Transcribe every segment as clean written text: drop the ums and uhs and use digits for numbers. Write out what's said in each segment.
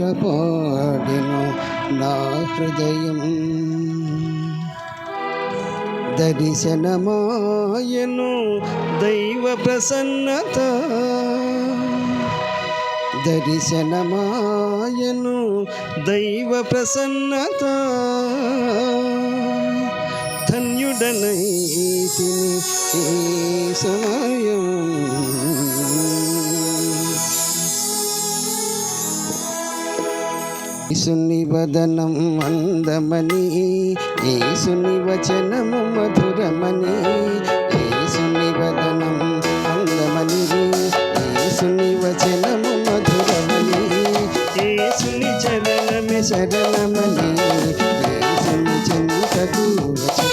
ముదమారపాడెను నా హృదయం, దర్శనమాయను దైవ ప్రసన్నత, దర్శనమాయను దైవ ప్రసన్నత. ధన్యుడనైతిని ఈ సమయం, యేసుని వదనం అందమని, యేసుని వచనము మధురమని, యేసుని వదనం అందమని, యేసుని వచనము మధురమని, యేసుని చరణమే శరణమని, యేసుని చెంతకు వచ్చి.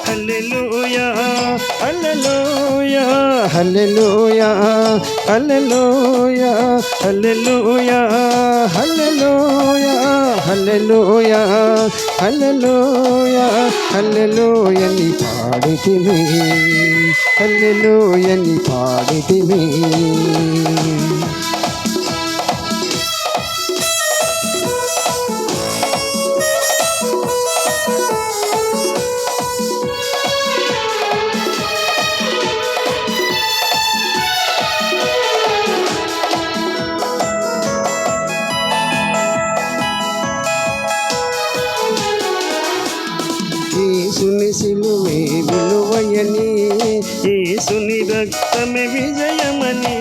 హల్లెలూయా హల్లెలూయా హల్లెలూయా హల్లెలూయా హల్లెలూయా హల్లెలూయా హల్లెలూయా హల్లెలూయా హల్లెలూయని పాడితిమి, హల్లెలూయని పాడితిమి. యేసుని సిలువే విలువయని, యేసుని రక్తమే విజయమని,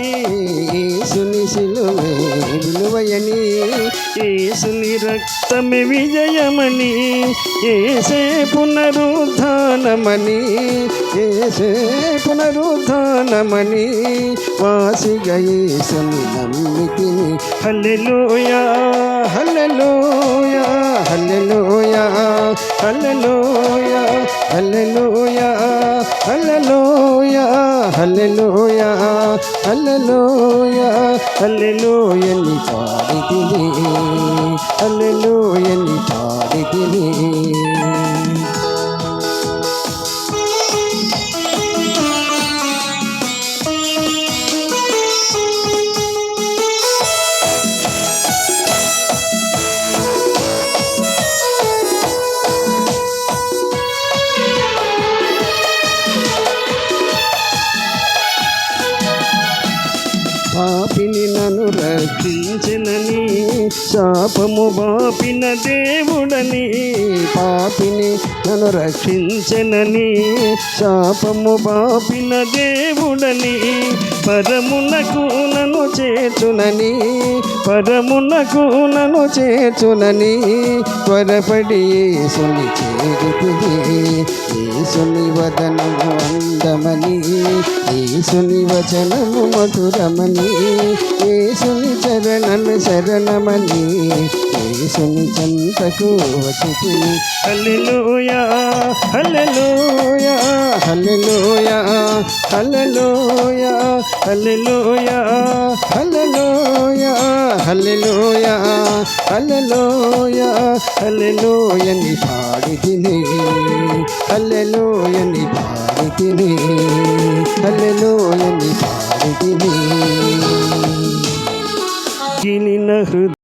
యేసుని సిలువే విలువయని, యేసుని రక్తమే విజయమని, యేసే పునరుద్ధానమని, యేసే పునరుద్ధానమని, వాసిగా యేసుని నమ్మితిని. హల్లెలూయా హల్లెలూయా హల్లెలూయా హల్లెలూయా హల్లెలూయా హల్లెలూయా హల్లెలూయా హల్లెలూయా హల్లెలూయని పాడితిని, హల్లెలూయని పాడితిని. పాపిని నన్ను రక్షించెనని, శాపము బాపిన దేవుడని, పాపిని నన్ను రక్షించెనని, శాపము బాపిన దేవుడని, పరమునకు నన్ను చేర్చునని, పరమునకు నన్ను చేర్చునని, త్వరపడి యేసుని చేరితిని. యేసుని వదనము అందమని, యేసుని వచనము మధురమని, యేసుని చరణమే శరణమని, యేసుని చెంతకు వచ్చితిని. హల్లెలూయా హల్లెలూయా హల్లెలూయా హల్లెలూయా హల్లెలూయా హల్లెలూయా హల్లెలూయా హల్లెలూయా హల్లెలూయని పాడితిని, హల్లెలూయని పాడితిని, హల్లెలూయని పాడితిని.